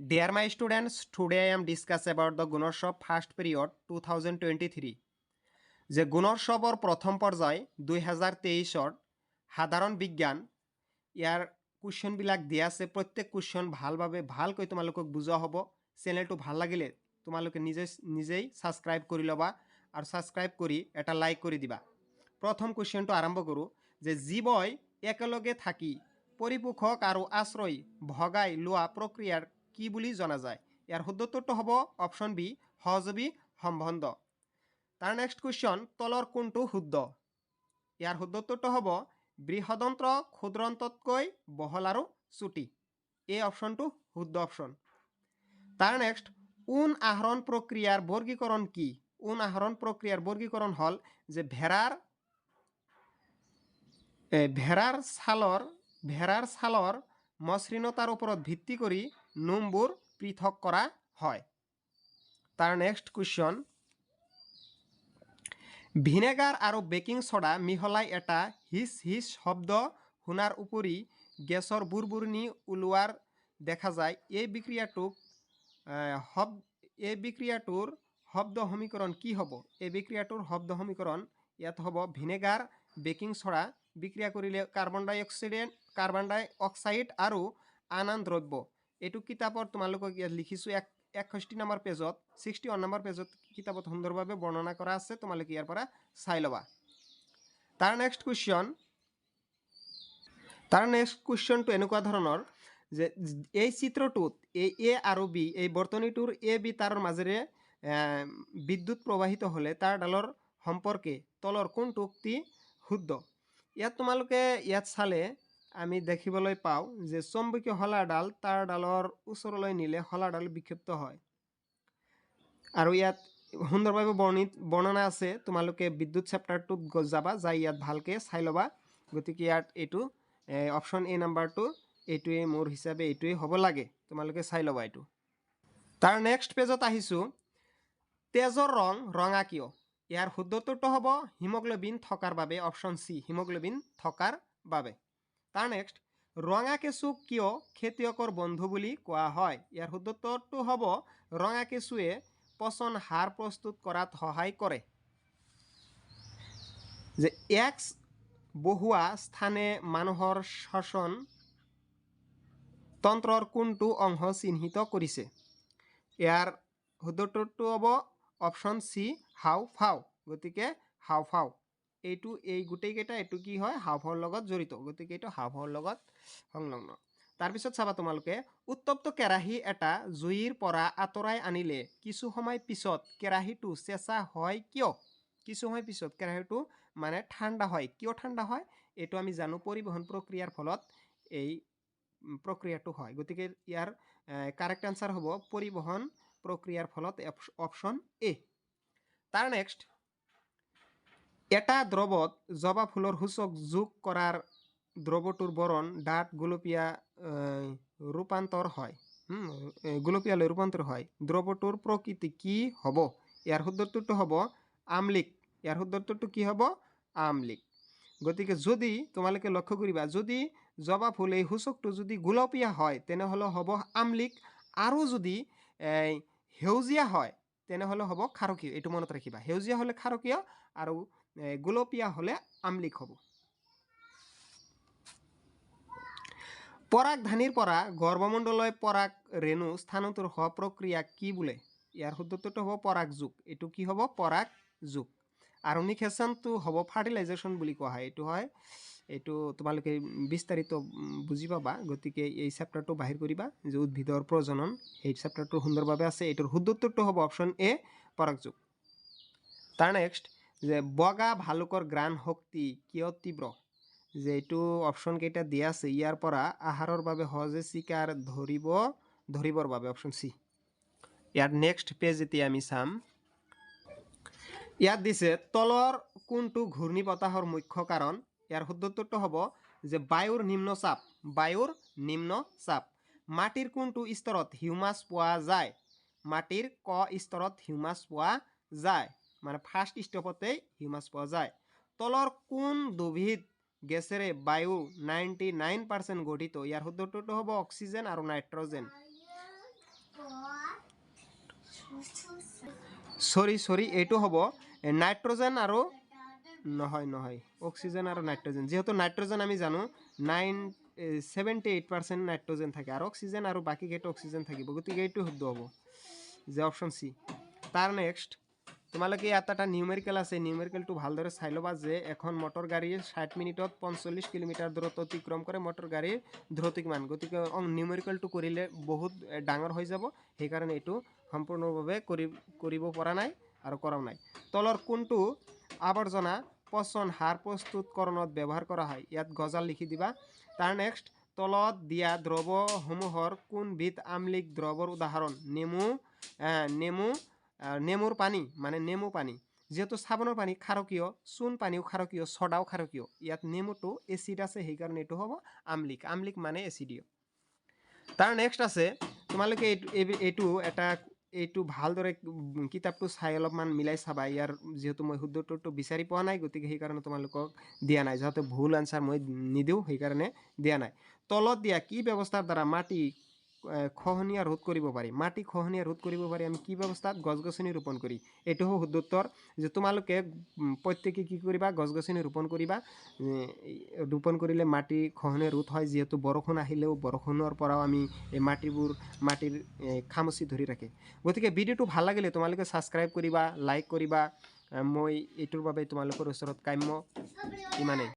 Dear my students, today I am discuss about the Gunorshow first period 2023. যে গুণোৎসৱৰ প্ৰথম পৰ্যায় 2023 সাধাৰণ বিজ্ঞান ইয়াৰ কুৱেশ্যনবিলাক দিয়া আছে। প্ৰত্যেক কুৱেশ্যন ভালকৈ তোমালোকক বুজোৱা হ'ব। চেনেলটো ভাল লাগিলে তোমালোকে নিজেই ছাবস্ক্ৰাইব কৰি ল'বা আৰু ছাবস্ক্ৰাইব কৰি এটা লাইক কৰি দিবা। প্ৰথম কুৱেশ্যনটো আৰম্ভ কৰোঁ যে জীৱই একেলগে থাকি পৰিপোষক আৰু আশ্ৰয় ভগাই লোৱা প্ৰক্ৰিয়াৰ কি বুলি জনা যায়? ইয়াৰ শুদ্ধ উত্তৰটো হ'ব অপশ্যন বি সহযোগী সম্বন্ধ। তাৰ নেক্সট কুৱেশ্যন তলৰ কোনটো শুদ্ধ? ইয়াৰ শুদ্ধ উত্তৰটো হ'ব বৃহদন্ত্ৰ ক্ষুদ্ৰন্ততকৈ বহল আৰু চুটি। এই অপশ্যনটো শুদ্ধ অপশ্যন। তাৰ নেক্সট ঊণ আহৰণ প্ৰক্ৰিয়াৰ বৰ্গীকৰণ কি? ঊণ আহৰণ প্ৰক্ৰিয়াৰ বৰ্গীকৰণ হ'ল যে ভেড়াৰ ছালৰ মসৃণতাৰ ওপৰত ভিত্তি কৰি নোমবোৰ পৃথক কৰা হয়। তাৰ নেক্সট কুৱেশ্যন ভিনেগাৰ আৰু বেকিং সোডা মিহলাই এটা হিচ হিচ শব্দ শুনাৰ উপৰি গেছৰ বুৰবুৰণি ওলোৱাৰ দেখা যায়। এই বিক্ৰিয়াটোৰ শব্দ সমীকৰণ কি হ'ব? এই বিক্ৰিয়াটোৰ শব্দ সমীকৰণ ইয়াত হ'ব ভিনেগাৰ বেকিং সোডা বিক্ৰিয়া কৰিলে কাৰ্বন ডাই অক্সাইড আৰু আন দ্ৰব্য। এইটো কিতাপত তোমালোকক ইয়াত লিখিছোঁ 61 নম্বৰ পেজত 61 নম্বৰ পেজত কিতাপত সুন্দৰভাৱে বৰ্ণনা কৰা আছে। তোমালোকে ইয়াৰ পৰা চাই ল'বা। তাৰ নেক্সট কুৱেশ্যনটো এনেকুৱা ধৰণৰ যে এই চিত্ৰটোত এই এ আৰু বি এই বৰ্তনীটোৰ এ বি তাৰৰ মাজেৰে বিদ্যুৎ প্ৰবাহিত হ'লে তাৰ ডালৰ সম্পৰ্কে তলৰ কোনটো উক্তি শুদ্ধ? ইয়াত তোমালোকে চালে আমি দেখিবলৈ পাওঁ যে চুম্বকীয় শলাডাল তাৰ ডালৰ ওচৰলৈ নিলে শলাডাল বিক্ষিপ্ত হয় আৰু ইয়াত সুন্দৰভাৱে বৰ্ণনা আছে। তোমালোকে বিদ্যুৎ চেপ্টাৰটোত যাবা, যাই ইয়াত ভালকৈ চাই ল'বা। গতিকে ইয়াত এইটো অপশ্যন এ নাম্বাৰটো এইটোৱে মোৰ হিচাপে এইটোৱে হ'ব লাগে। তোমালোকে চাই ল'বা এইটো। তাৰ নেক্সট পেজত আহিছোঁ তেজৰ ৰং ৰঙা কিয়? ইয়াৰ শুদ্ধ উত্তৰটো হ'ব হিমোগ্লোবিন থকাৰ বাবে, অপশ্যন চি হিমোগ্লোবিন থকাৰ বাবে। তাৰ নেক্সট ৰঙা কেঁচু কিয় খেতিয়কৰ বন্ধু বুলি কোৱা হয়? ইয়াৰ শুদ্ধ উত্তৰটো হ'ব ৰঙা কেঁচুৱে পচন সাৰ প্ৰস্তুত কৰাত সহায় কৰে। যে এক্স বহুৱা স্থানে মানুহৰ শ্বসন তন্ত্ৰৰ কোনটো অংশ চিহ্নিত কৰিছে? ইয়াৰ শুদ্ধ উত্তৰটো হ'ব অপশ্যন চি হাওঁফাওঁ। গতিকে হাওঁফাওঁ এই গোটেইকেইটা এইটো কি হয় হাওঁফাওঁৰ লগত জড়িত। গতিকে এইটো হাওঁফাওঁৰ লগত সংলগ্ন। তাৰপিছত চাবা তোমালোকে উত্তপ্ত কেৰাহী এটা জুইৰ পৰা আঁতৰাই আনিলে কিছু সময় পিছত কেৰাহীটো চেঁচা হয় কিয়? কিছু সময় পিছত কেৰাহীটো মানে ঠাণ্ডা হয়। কিয় ঠাণ্ডা হয়? এইটো আমি জানো পৰিবহন প্ৰক্ৰিয়াৰ ফলত এই প্ৰক্ৰিয়াটো হয়। গতিকে ইয়াৰ কাৰেক্ট আনসাৰ হ'ব পৰিবহন প্ৰক্ৰিয়াৰ ফলত, অপশ্যন এ। তাৰ নেক্সট এটা দ্ৰৱত জবা ফুলৰ সূচক যোগ কৰাৰ দ্ৰৱটোৰ বৰণ ডাঠ গোলপীয়ালৈ ৰূপান্তৰ হয়। দ্ৰৱটোৰ প্ৰকৃতি কি হ'ব? ইয়াৰ শুদ্ধ উত্তৰটো হ'ব আমলিক। ইয়াৰ শুদ্ধ উত্তৰটো কি হ'ব? আমলিক। গতিকে যদি তোমালোকে লক্ষ্য কৰিবা যদি জবা ফুল এই সূচকটো যদি গোলপীয়া হয় তেনেহ'লে হ'ব আমলিক, আৰু যদি সেউজীয়া হয় তেনেহ'লে হ'ব ক্ষাৰকীয়। এইটো মনত ৰাখিবা, সেউজীয়া হ'লে ক্ষাৰকীয় আৰু গোলপীয়া হ'লে আমলিক হ'ব। পৰাগধানীৰ পৰা গৰ্ভমণ্ডললৈ পৰাগ ৰেণু স্থানান্তৰ হোৱা প্ৰক্ৰিয়া কি বোলে? ইয়াৰ শুদ্ধ উত্তৰটো হ'ব পৰাগযোগ। এইটো কি হ'ব? পৰাগযোগ। আৰু নিষেচনটো হ'ব ফাৰ্টিলাইজেশ্যন বুলি কোৱা হয়। এইটো তোমালোকে বিস্তাৰিত বুজি পাবা। গতিকে এই চেপ্টাৰটো বাহিৰ কৰিবা যে উদ্ভিদৰ প্ৰজনন, এই চেপ্টাৰটো সুন্দৰভাৱে আছে। এইটোৰ শুদ্ধ উত্তৰটো হ'ব অপশ্যন এ পৰাগযোগ। তাৰ নেক্সট যে বগা ভালুকৰ ঘ্ৰাণ শক্তি কিয় তীব্ৰ? যে এইটো অপশ্যন কেইটা দিয়া আছে ইয়াৰ পৰা আহাৰৰ বাবে সহজে চিকাৰ ধৰিবৰ বাবে, অপশ্যন চি। ইয়াৰ নেক্সট পেজ এতিয়া আমি চাম। ইয়াত দিছে তলৰ কোনটো ঘূৰ্ণী বতাহৰ মুখ্য কাৰণ? ইয়াৰ শুদ্ধ উত্তৰটো হ'ব যে বায়ুৰ নিম্ন চাপ। মাটিৰ কোনটো স্তৰত হিউমাছ পোৱা যায়? মাটিৰ ক স্তৰত হিউমাছ পোৱা যায়, মানে ফাৰ্ষ্ট ষ্টেপতেই হিউমাছ পোৱা যায়। তলৰ কোন দুবিধ গেছেৰে বায়ু 99% গঠিত? ইয়াৰ শুদ্ধ উত্তৰটো হ'ব অক্সিজেন আৰু নাইট্ৰজেন। সৰি এইটো হ'ব নাইট্ৰজেন আৰু নহয় অক্সিজেন আৰু নাইট্ৰজেন, যিহেতু নাইট্ৰজেন আমি জানো 78% নাইট্ৰজেন থাকে আৰু অক্সিজেন আৰু বাকীকেইটা অক্সিজেন থাকিব, গতিকে এইটো শুদ্ধ হ'ব যে অপশ্যন চি। তাৰ নেক্সট তোমালোকে ইয়াত এটা নিউমেৰিকেল আছে, নিউমেৰিকেলটো ভালদৰে চাই ল'বা যে এখন মটৰ গাড়ী 60 মিনিটত 45 কিলোমিটাৰ দূৰত্ব অতিক্ৰম কৰে, মটৰ গাড়ীৰ দ্ৰুত কিমান, গতিকে নিউমেৰিকেলটো কৰিলে বহুত ডাঙৰ হৈ যাব, সেইকাৰণে এইটো সম্পূৰ্ণভাৱে কৰিব পৰা নাই আৰু কৰাও নাই। তলৰ কোনটো আৱৰ্জনা পচন সাৰ প্ৰস্তুতকৰণত ব্যৱহাৰ কৰা হয়, ইয়াত গজাল লিখি দিবা। তাৰ নেক্সট তলত দিয়া দ্ৰৱসমূহৰ কোনবিধ আম্লিক দ্ৰৱৰ উদাহৰণ, নেমুৰ পানী মানে নেমু পানী, যিহেতু চাবোনৰ পানী ক্ষাৰকীয়, চূণ পানীও ক্ষাৰকীয়, ছ'ডাও ক্ষাৰকীয়, ইয়াত নেমুটো এচিড আছে, সেইকাৰণে এইটো হ'ব আমলিক মানে এচিডীয়। তাৰ নেক্সট আছে তোমালোকে এইটো ভালদৰে কিতাপটো চাই অলপমান মিলাই চাবা, ইয়াৰ যিহেতু মই শুদ্ধ উত্তৰটো বিচাৰি পোৱা নাই, গতিকে সেইকাৰণে তোমালোকক দিয়া নাই, যাতে ভুল আনচাৰ মই নিদিওঁ সেইকাৰণে দিয়া নাই। তলত দিয়া কি ব্যৱস্থাৰ দ্বাৰা মাটি খহনীয়া ৰোধ কৰিব পাৰি, মাটি খহনীয়া ৰোধ কৰিব পাৰি আমি কি ব্যৱস্থাত, গছ গছনি ৰোপণ কৰি, এইটো হ'ব শুদ্ধ উত্তৰ। যে তোমালোকে প্ৰত্যেকে কি কৰিবা, গছ গছনি ৰোপণ কৰিবা, ৰোপণ কৰিলে মাটি খহনীয়া ৰোধ হয়, যিহেতু বৰষুণ আহিলেও বৰষুণৰ পৰাও আমি এই মাটিৰ খামুচি ধৰি ৰাখে। গতিকে ভিডিঅ'টো ভাল লাগিলে তোমালোকে ছাবস্ক্ৰাইব কৰিবা, লাইক কৰিবা, মই এইটোৰ বাবে তোমালোকৰ ওচৰত কাম্য ইমানেই।